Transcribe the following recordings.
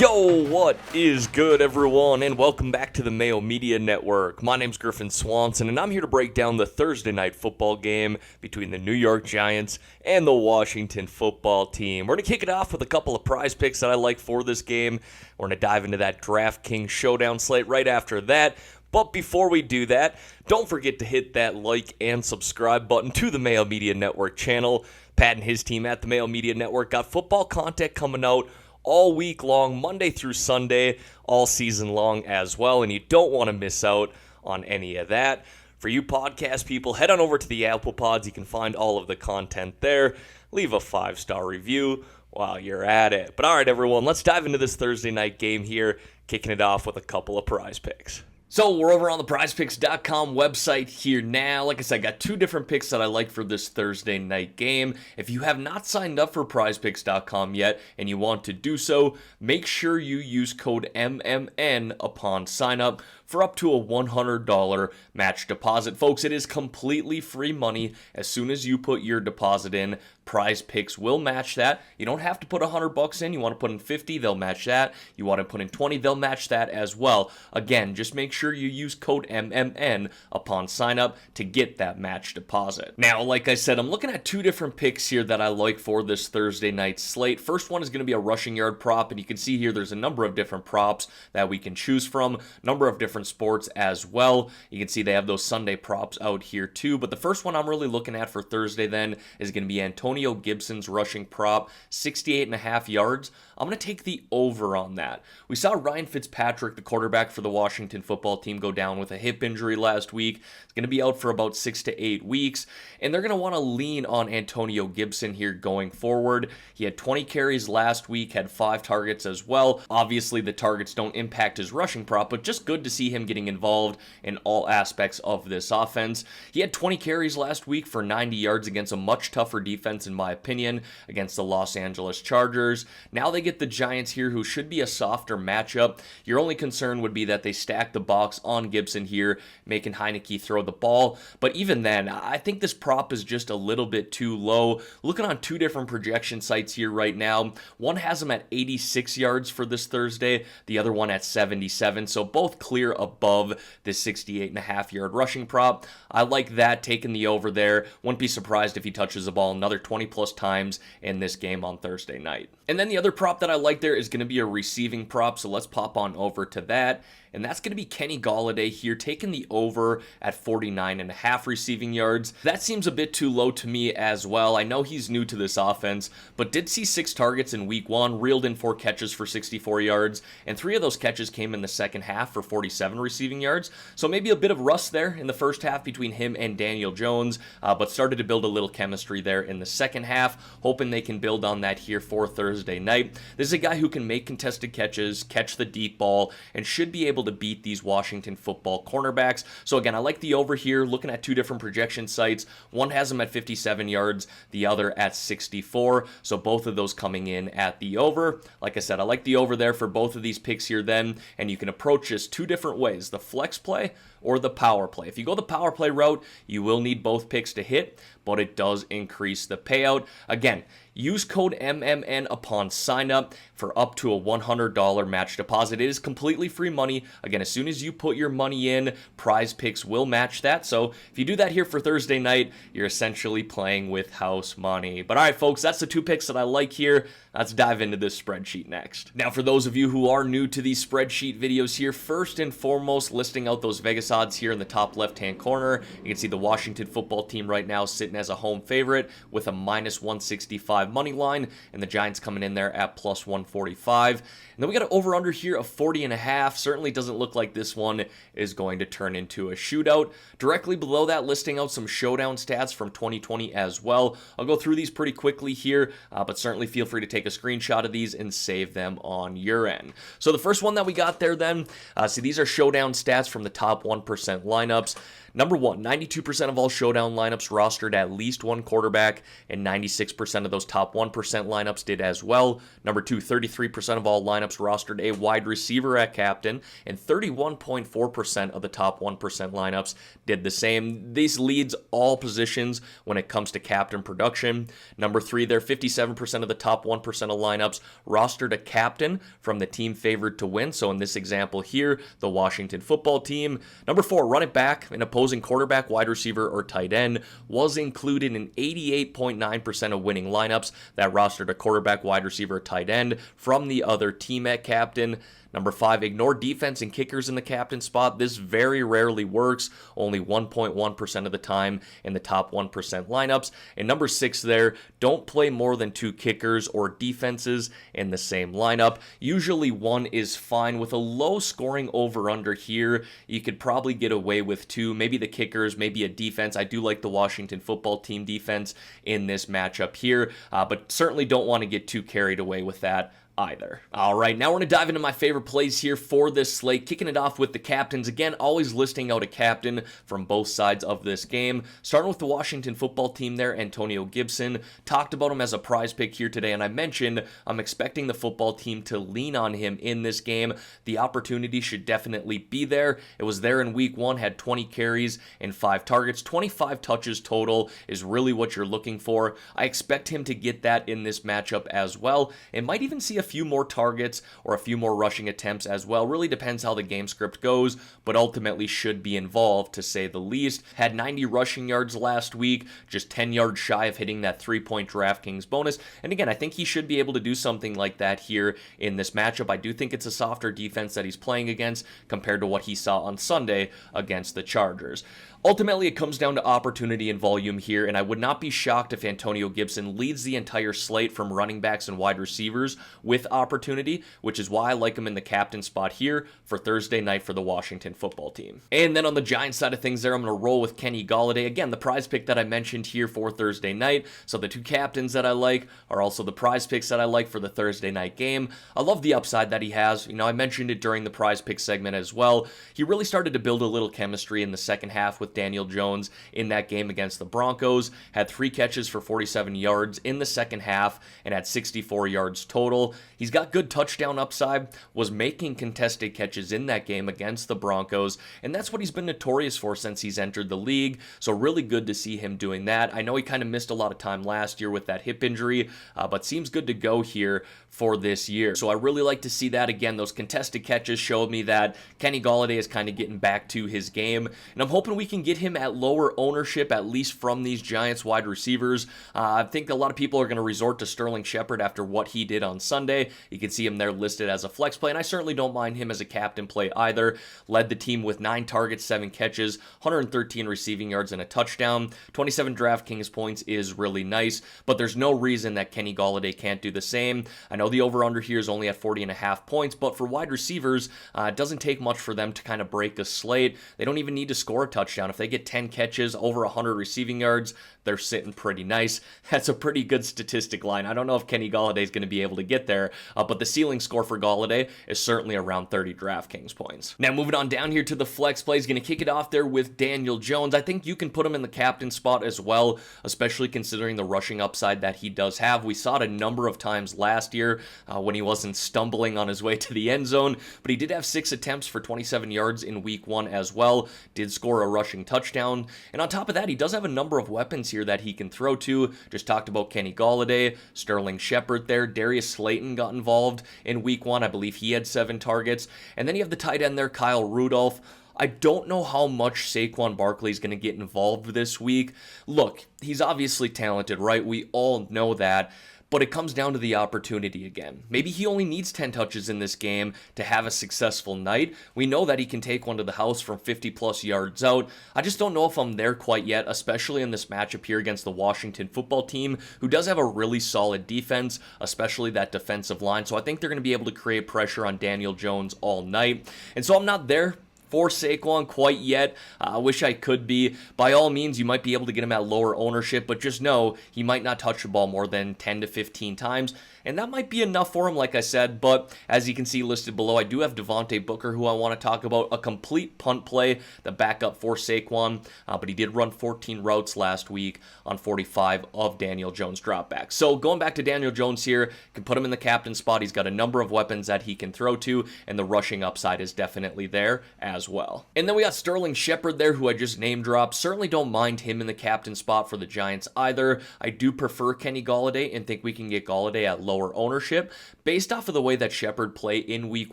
Yo, what is good, everyone, and welcome back to the Mayo Media Network. My name's Griffin Swanson, and I'm here to break down the Thursday night football game between the New York Giants and the Washington football team. We're going to kick it off with a couple of prize picks that I like for this game. We're going to dive into that DraftKings Showdown slate right after that. But before we do that, don't forget to hit that like and subscribe button to the Mayo Media Network channel. Pat and his team at the Mayo Media Network got football content coming out all week long, Monday through Sunday, all season long as well, and you don't want to miss out on any of that. For you podcast people, head on over to the Apple Pods. You can find all of the content there. Leave a 5-star review while you're at it. But all right, everyone, let's dive into this Thursday night game here, kicking it off with a couple of prize picks. So we're over on the PrizePicks.com website here now. Like I said, I got two different picks that I like for this Thursday night game. If you have not signed up for PrizePicks.com yet and you want to do so, make sure you use code MMN upon sign up for up to a $100 match deposit. Folks, it is completely free money as soon as you put your deposit in. PrizePicks will match that. You don't have to put $100 in. You want to put in 50, they'll match that. You want to put in 20, they'll match that as well. Again, just make sure you use code MMN upon sign up to get that match deposit. Now, like I said, I'm looking at two different picks here that I like for this Thursday night slate. First one is going to be a rushing yard prop, and you can see here there's a number of different props that we can choose from, number of different sports as well. You can see they have those Sunday props out here too, but the first one I'm really looking at for Thursday then is going to be Antonio Gibson's rushing prop, 68.5 yards. I'm going to take the over on that. We saw Ryan Fitzpatrick, the quarterback for the Washington football team, go down with a hip injury last week. He's going to be out for about 6 to 8 weeks, and they're going to want to lean on Antonio Gibson here going forward. He had 20 carries last week, had 5 targets as well. Obviously, the targets don't impact his rushing prop, but just good to see him getting involved in all aspects of this offense. He had 20 carries last week for 90 yards against a much tougher defense, in my opinion, against the Los Angeles Chargers. Now they get the Giants here, who should be a softer matchup. Your only concern would be that they stack the box on Gibson here, making Heineke throw the ball. But even then, I think this prop is just a little bit too low. Looking on two different projection sites here right now, one has him at 86 yards for this Thursday, the other one at 77, so both clear above this 68.5 yard rushing prop. I like that, taking the over there. Wouldn't be surprised if he touches the ball another 20 plus times in this game on Thursday night. And then the other prop that I like there is going to be a receiving prop, so let's pop on over to that. And that's going to be Kenny Golladay here, taking the over at 49.5 receiving yards. That seems a bit too low to me as well. I know he's new to this offense, but did see 6 targets in week 1, reeled in 4 catches for 64 yards, and 3 of those catches came in the second half for 47 receiving yards. So maybe a bit of rust there in the first half between him and Daniel Jones, but started to build a little chemistry there in the second half, hoping they can build on that here for Thursday night. This is a guy who can make contested catches, catch the deep ball, and should be able to beat these Washington football cornerbacks. So again, I like the over here, looking at two different projection sites. One has them at 57 yards, the other at 64. So both of those coming in at the over. Like I said, I like the over there for both of these picks here then, and you can approach this two different ways, the flex play or the power play. If you go the power play route, you will need both picks to hit, but it does increase the payout. Again, use code MMN upon sign up for up to a $100 match deposit. It is completely free money. Again, as soon as you put your money in, PrizePicks will match that. So if you do that here for Thursday night, you're essentially playing with house money. But all right, folks, that's the two picks that I like here. Let's dive into this spreadsheet next. Now, for those of you who are new to these spreadsheet videos here, first and foremost, listing out those Vegas odds here in the top left-hand corner. You can see the Washington football team right now sitting as a home favorite with a minus 165 money line, and the Giants coming in there at plus 145. And then we got an over-under here of 40.5. Certainly doesn't look like this one is going to turn into a shootout. Directly below that, listing out some showdown stats from 2020 as well. I'll go through these pretty quickly here, but certainly feel free to take a screenshot of these and save them on your end. So the first one that we got there then, see these are showdown stats from the top 1% lineups. Number one, 92% of all showdown lineups rostered at least one quarterback, and 96% of those top 1% lineups did as well. Number two, 33% of all lineups rostered a wide receiver at captain, and 31.4% of the top 1% lineups did the same. This leads all positions when it comes to captain production. Number three, there 57% of the top 1% of lineups rostered a captain from the team favored to win. So in this example here, the Washington football team. Number four, running back, an opposing quarterback, wide receiver, or tight end was included in 88.9% of winning lineups that rostered a quarterback, wide receiver, or tight end from the other team at captain. Number five, ignore defense and kickers in the captain spot. This very rarely works, only 1.1% of the time in the top 1% lineups. And number six there, don't play more than two kickers or defenses in the same lineup. Usually one is fine. With a low scoring over-under here, you could probably get away with two, maybe the kickers, maybe a defense. I do like the Washington football team defense in this matchup here, but certainly don't want to get too carried away with that either. All right, now we're going to dive into my favorite plays here for this slate, kicking it off with the captains. Again, always listing out a captain from both sides of this game. Starting with the Washington football team there, Antonio Gibson. Talked about him as a prize pick here today, and I mentioned I'm expecting the football team to lean on him in this game. The opportunity should definitely be there. It was there in week one, had 20 carries and 5 targets. 25 touches total is really what you're looking for. I expect him to get that in this matchup as well, and might even see a few more targets or a few more rushing attempts as well. Really depends how the game script goes, but ultimately should be involved to say the least. Had 90 rushing yards last week, just 10 yards shy of hitting that 3-point DraftKings bonus. And again, I think he should be able to do something like that here in this matchup. I do think it's a softer defense that he's playing against compared to what he saw on Sunday against the Chargers. Ultimately, it comes down to opportunity and volume here, and I would not be shocked if Antonio Gibson leads the entire slate from running backs and wide receivers with opportunity, which is why I like him in the captain spot here for Thursday night for the Washington football team. And then on the Giants side of things there, I'm going to roll with Kenny Golladay. Again, the prize pick that I mentioned here for Thursday night. So the two captains that I like are also the prize picks that I like for the Thursday night game. I love the upside that he has. You know, I mentioned it during the prize pick segment as well. He really started to build a little chemistry in the second half with Daniel Jones in that game against the Broncos. Had 3 catches for 47 yards in the second half and had 64 yards total. He's got good touchdown upside, was making contested catches in that game against the Broncos, and that's what he's been notorious for since he's entered the league, so really good to see him doing that. I know he kind of missed a lot of time last year with that hip injury, but seems good to go here for this year. So I really like to see that. Again, those contested catches showed me that Kenny Golladay is kind of getting back to his game, and I'm hoping we can get him at lower ownership, at least from these Giants wide receivers. I think a lot of people are going to resort to Sterling Shepard after what he did on Sunday. You can see him there listed as a flex play, and I certainly don't mind him as a captain play either. Led the team with 9 targets, 7 catches, 113 receiving yards, and a touchdown. 27 DraftKings points is really nice, but there's no reason that Kenny Golladay can't do the same. I know the over-under here is only at 40.5 points, but for wide receivers, it doesn't take much for them to kind of break a slate. They don't even need to score a touchdown. If they get 10 catches, over 100 receiving yards, they're sitting pretty nice. That's a pretty good statistic line. I don't know if Kenny Golladay is going to be able to get there, but the ceiling score for Golladay is certainly around 30 DraftKings points. Now moving on down here to the flex plays, going to kick it off there with Daniel Jones. I think you can put him in the captain spot as well, especially considering the rushing upside that he does have. We saw it a number of times last year when he wasn't stumbling on his way to the end zone, but he did have 6 attempts for 27 yards in week 1 as well. Did score a rushing touchdown, and on top of that, he does have a number of weapons here that he can throw to. Just talked about Kenny Golladay, Sterling Shepard there. Darius Slayton got involved in week 1. I believe he had 7 targets. And then you have the tight end there, Kyle Rudolph. I don't know how much Saquon Barkley is going to get involved this week. Look, he's obviously talented, right? We all know that. But it comes down to the opportunity again. Maybe he only needs 10 touches in this game to have a successful night. We know that he can take one to the house from 50-plus yards out. I just don't know if I'm there quite yet, especially in this matchup here against the Washington football team, who does have a really solid defense, especially that defensive line. So I think they're going to be able to create pressure on Daniel Jones all night. And so I'm not there for Saquon quite yet. I wish I could be. By all means, you might be able to get him at lower ownership, but just know he might not touch the ball more than 10 to 15 times. And that might be enough for him, like I said. But as you can see listed below, I do have Devontae Booker, who I want to talk about. A complete punt play, the backup for Saquon. But he did run 14 routes last week on 45 of Daniel Jones dropbacks. So going back to Daniel Jones here, can put him in the captain spot. He's got a number of weapons that he can throw to, and the rushing upside is definitely there as well. And then we got Sterling Shepard there, who I just name dropped. Certainly don't mind him in the captain spot for the Giants either. I do prefer Kenny Golladay and think we can get Golladay at lower ownership. Based off of the way that Shepard played in week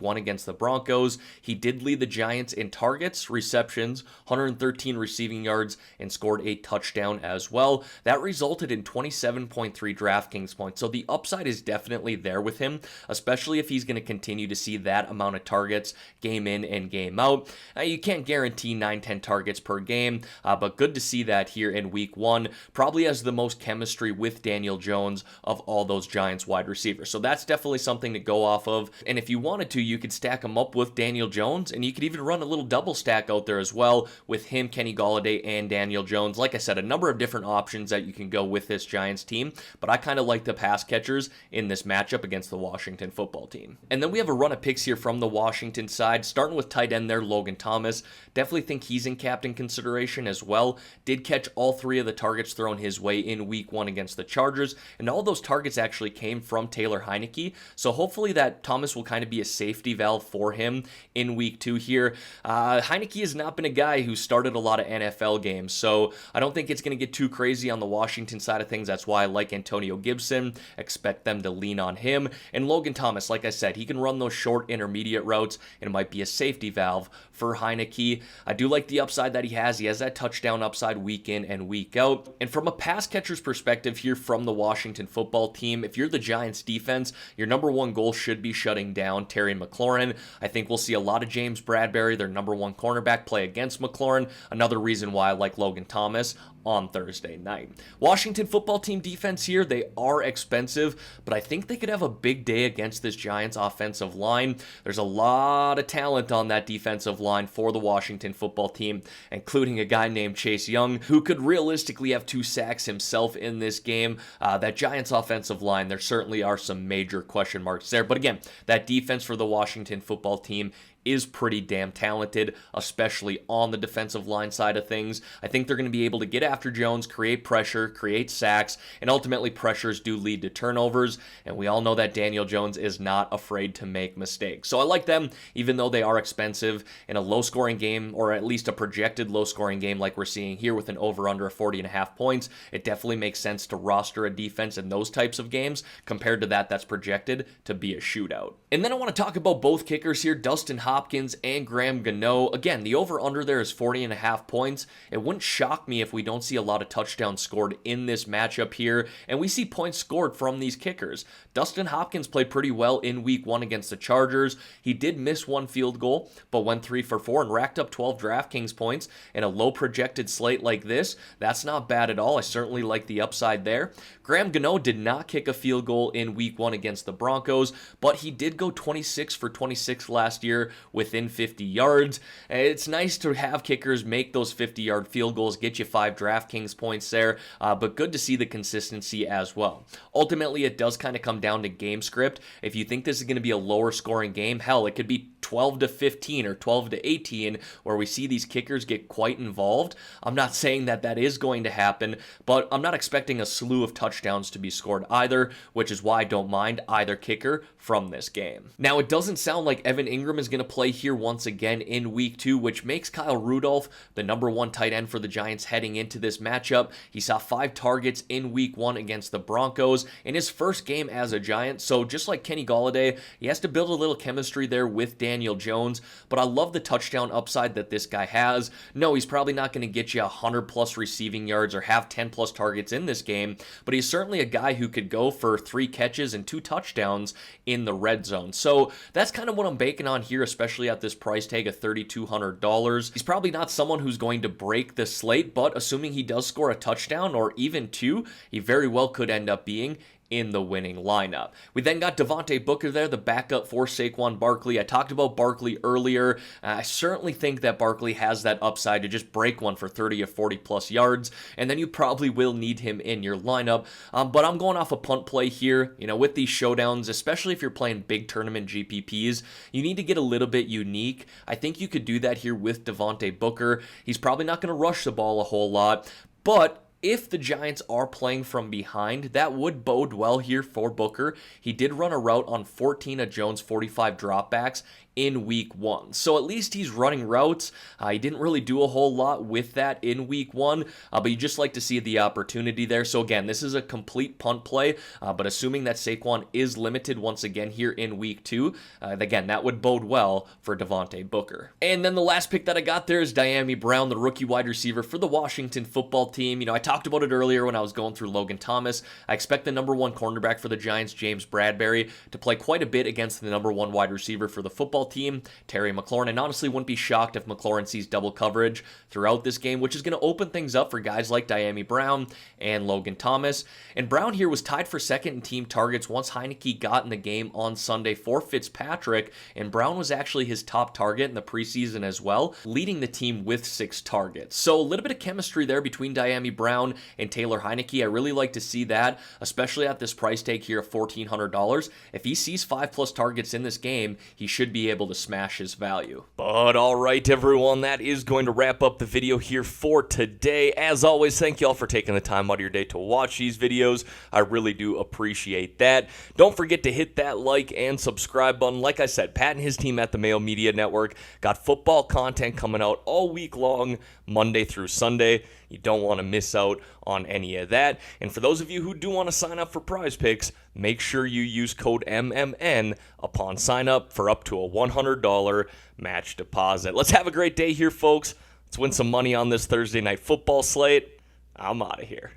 1 against the Broncos, he did lead the Giants in targets, receptions, 113 receiving yards, and scored a touchdown as well. That resulted in 27.3 DraftKings points. So the upside is definitely there with him, especially if he's going to continue to see that amount of targets game in and game out. You can't guarantee 9-10 targets per game, but good to see that here in week 1. Probably has the most chemistry with Daniel Jones of all those Giants wide receivers. So that's definitely something to go off of. And if you wanted to, you could stack him up with Daniel Jones, and you could even run a little double stack out there as well with him, Kenny Golladay, and Daniel Jones. Like I said, a number of different options that you can go with this Giants team, but I kind of like the pass catchers in this matchup against the Washington football team. And then we have a run of picks here from the Washington side, starting with tight end there, Logan Thomas. Definitely think he's in captain consideration as well. Did catch all 3 of the targets thrown his way in week 1 against the Chargers, and all those targets actually came from Taylor Heinicke. So hopefully that Thomas will kind of be a safety valve for him in week 2 here. Heinicke has not been a guy who started a lot of NFL games, so I don't think it's going to get too crazy on the Washington side of things. That's why I like Antonio Gibson. Expect them to lean on him. And Logan Thomas, like I said, he can run those short intermediate routes, and it might be a safety valve for Heinicke. I do like the upside that he has. He has that touchdown upside week in and week out. And from a pass catcher's perspective here from the Washington football team, if you're the Giants defense, your number one goal should be shutting down Terry McLaurin. I think we'll see a lot of James Bradbury, their number one cornerback, play against McLaurin. Another reason why I like Logan Thomas on Thursday night. Washington football team defense here, they are expensive, but I think they could have a big day against this Giants offensive line. There's a lot of talent on that defensive line for the Washington football team, including a guy named Chase Young, who could realistically have 2 sacks himself in this game. That Giants offensive line, there certainly are some major question marks there. But again, that defense for the Washington football team is pretty damn talented, especially on the defensive line side of things. I think they're going to be able to get after Jones, create pressure, create sacks, and ultimately pressures do lead to turnovers, and we all know that Daniel Jones is not afraid to make mistakes. So I like them, even though they are expensive in a low-scoring game, or at least a projected low-scoring game like we're seeing here with an over-under of 40.5 points. It definitely makes sense to roster a defense in those types of games compared to that's projected to be a shootout. And then I want to talk about both kickers here, Dustin Hopkins and Graham Gano. Again, the over-under there is 40.5 points. It wouldn't shock me if we don't see a lot of touchdowns scored in this matchup here, and we see points scored from these kickers. Dustin Hopkins played pretty well in week 1 against the Chargers. He did miss 1 field goal, but went 3 for 4 and racked up 12 DraftKings points in a low projected slate like this. That's not bad at all. I certainly like the upside there. Graham Gano did not kick a field goal in week 1 against the Broncos, but he did go 26 for 26 last year within 50 yards. It's nice to have kickers make those 50-yard field goals, get you 5 DraftKings points there, but good to see the consistency as well. Ultimately, it does kind of come down to game script. If you think this is going to be a lower scoring game, hell, it could be 12 to 15 or 12 to 18 where we see these kickers get quite involved. I'm not saying that is going to happen, but I'm not expecting a slew of touchdowns to be scored either, which is why I don't mind either kicker from this game. Now, it doesn't sound like Evan Ingram is going to play here once again in week 2, which makes Kyle Rudolph the number 1 tight end for the Giants heading into this matchup. He saw 5 targets in week 1 against the Broncos in his first game as a Giant. So just like Kenny Golladay, he has to build a little chemistry there with Daniel Jones, but I love the touchdown upside that this guy has. No, he's probably not going to get you 100 plus receiving yards or have 10 plus targets in this game, but he's certainly a guy who could go for 3 catches and 2 touchdowns in the red zone. So that's kind of what I'm banking on here, especially at this price tag of $3,200. He's probably not someone who's going to break the slate, but assuming he does score a touchdown or even 2, he very well could end up being in the winning lineup. We then got Devontae Booker there, the backup for Saquon Barkley. I talked about Barkley earlier. I certainly think that Barkley has that upside to just break one for 30 or 40 plus yards, and then you probably will need him in your lineup. But I'm going off a punt play here. With these showdowns, especially if you're playing big tournament GPPs, you need to get a little bit unique. I think you could do that here with Devontae Booker. He's probably not going to rush the ball a whole lot, but if the Giants are playing from behind, that would bode well here for Booker. He did run a route on 14 of Jones' 45 dropbacks in week 1. So at least he's running routes. He didn't really do a whole lot with that in week 1, but you just like to see the opportunity there. So again, this is a complete punt play, but assuming that Saquon is limited once again here in week 2, again, that would bode well for Devontae Booker. And then the last pick that I got there is Dyami Brown, the rookie wide receiver for the Washington football team. I talked about it earlier when I was going through Logan Thomas. I expect the number 1 cornerback for the Giants, James Bradbury, to play quite a bit against the number 1 wide receiver for the football team, Terry McLaurin, and honestly wouldn't be shocked if McLaurin sees double coverage throughout this game, which is going to open things up for guys like Dyami Brown and Logan Thomas. And Brown here was tied for second in team targets once Heineke got in the game on Sunday for Fitzpatrick, and Brown was actually his top target in the preseason as well, leading the team with 6 targets. So a little bit of chemistry there between Dyami Brown and Taylor Heineke. I really like to see that, especially at this price tag here of $1,400. If he sees 5+ targets in this game, he should be able to smash his value. But all right, everyone, that is going to wrap up the video here for today. As always, thank you all for taking the time out of your day to watch these videos. I really do appreciate that. Don't forget to hit that like and subscribe button. Like I said, Pat and his team at the Mayo Media Network got football content coming out all week long, Monday through Sunday. You don't want to miss out on any of that. And for those of you who do want to sign up for PrizePicks, make sure you use code MMN upon sign up for up to a $100 match deposit. Let's have a great day here, folks. Let's win some money on this Thursday night football slate. I'm out of here.